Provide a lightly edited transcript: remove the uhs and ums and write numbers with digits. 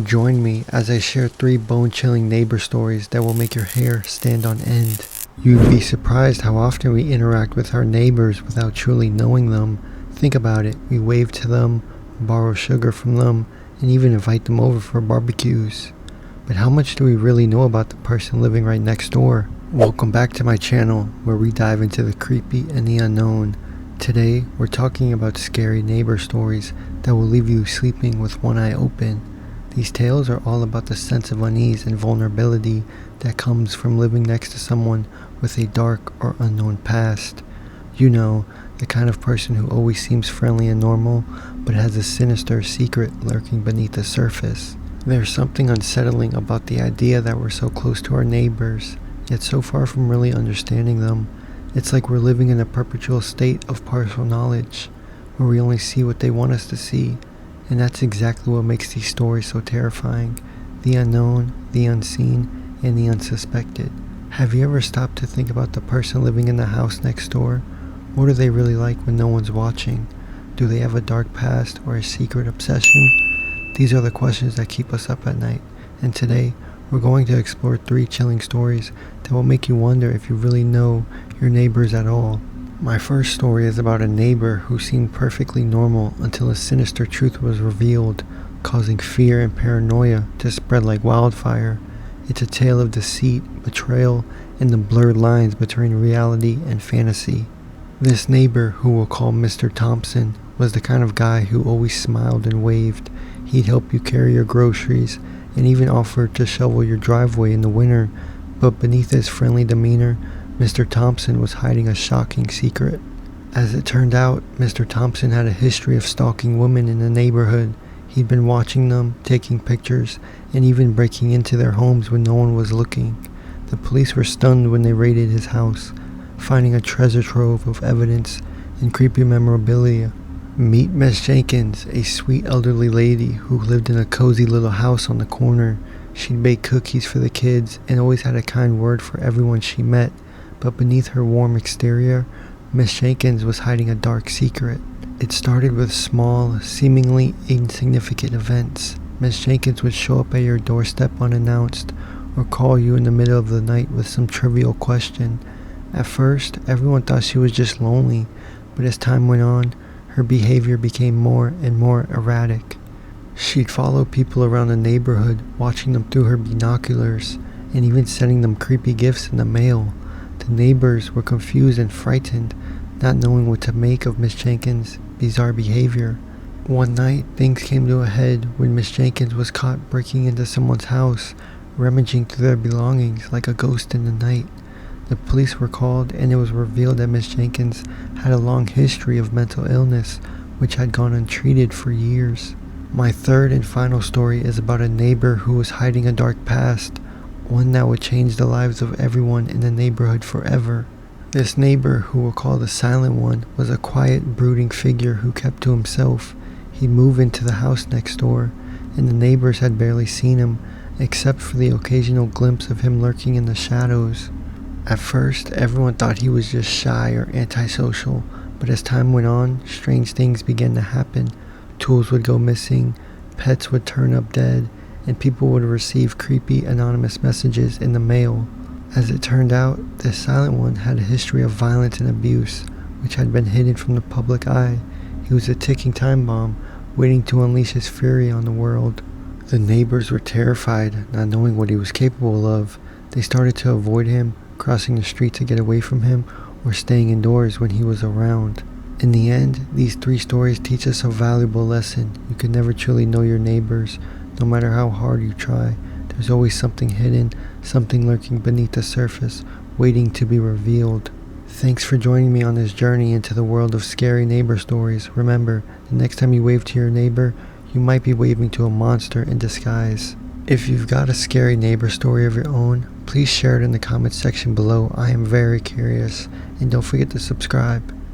Join me as I share 3 bone-chilling neighbor stories that will make your hair stand on end. You'd be surprised how often we interact with our neighbors without truly knowing them. Think about it, we wave to them, borrow sugar from them, and even invite them over for barbecues. But how much do we really know about the person living right next door? Welcome back to my channel, where we dive into the creepy and the unknown. Today, we're talking about scary neighbor stories that will leave you sleeping with one eye open. These tales are all about the sense of unease and vulnerability that comes from living next to someone with a dark or unknown past. You know, the kind of person who always seems friendly and normal, but has a sinister secret lurking beneath the surface. There's something unsettling about the idea that we're so close to our neighbors, yet so far from really understanding them. It's like we're living in a perpetual state of partial knowledge, where we only see what they want us to see. And that's exactly what makes these stories so terrifying. The unknown, the unseen, and the unsuspected. Have you ever stopped to think about the person living in the house next door? What are they really like when no one's watching? Do they have a dark past or a secret obsession? These are the questions that keep us up at night. And today, we're going to explore 3 chilling stories that will make you wonder if you really know your neighbors at all. My first story is about a neighbor who seemed perfectly normal until a sinister truth was revealed, causing fear and paranoia to spread like wildfire. It's a tale of deceit, betrayal, and the blurred lines between reality and fantasy. This neighbor, who we'll call Mr. Thompson, was the kind of guy who always smiled and waved. He'd help you carry your groceries and even offered to shovel your driveway in the winter, but beneath his friendly demeanor, Mr. Thompson was hiding a shocking secret. As it turned out, Mr. Thompson had a history of stalking women in the neighborhood. He'd been watching them, taking pictures, and even breaking into their homes when no one was looking. The police were stunned when they raided his house, finding a treasure trove of evidence and creepy memorabilia. Meet Miss Jenkins, a sweet elderly lady who lived in a cozy little house on the corner. She'd bake cookies for the kids and always had a kind word for everyone she met. But beneath her warm exterior, Miss Jenkins was hiding a dark secret. It started with small, seemingly insignificant events. Miss Jenkins would show up at your doorstep unannounced, or call you in the middle of the night with some trivial question. At first, everyone thought she was just lonely, but as time went on, her behavior became more and more erratic. She'd follow people around the neighborhood, watching them through her binoculars, and even sending them creepy gifts in the mail. The neighbors were confused and frightened, not knowing what to make of Miss Jenkins' bizarre behavior. One night, things came to a head when Miss Jenkins was caught breaking into someone's house, rummaging through their belongings like a ghost in the night. The police were called, and it was revealed that Miss Jenkins had a long history of mental illness, which had gone untreated for years. My third and final story is about a neighbor who was hiding a dark past, one that would change the lives of everyone in the neighborhood forever. This neighbor, who we'll call the Silent One, was a quiet, brooding figure who kept to himself. He'd move into the house next door, and the neighbors had barely seen him, except for the occasional glimpse of him lurking in the shadows. At first, everyone thought he was just shy or antisocial, but as time went on, strange things began to happen. Tools would go missing, pets would turn up dead, and people would receive creepy anonymous messages in the mail. As it turned out, this Silent One had a history of violence and abuse, which had been hidden from the public eye. He was a ticking time bomb, waiting to unleash his fury on the world. The neighbors were terrified, not knowing what he was capable of. They started to avoid him, crossing the street to get away from him, or staying indoors when he was around. In the end, these 3 stories teach us a valuable lesson. You can never truly know your neighbors. No matter how hard you try, there's always something hidden, something lurking beneath the surface, waiting to be revealed. Thanks for joining me on this journey into the world of scary neighbor stories. Remember, the next time you wave to your neighbor, you might be waving to a monster in disguise. If you've got a scary neighbor story of your own, please share it in the comments section below. I am very curious, and don't forget to subscribe.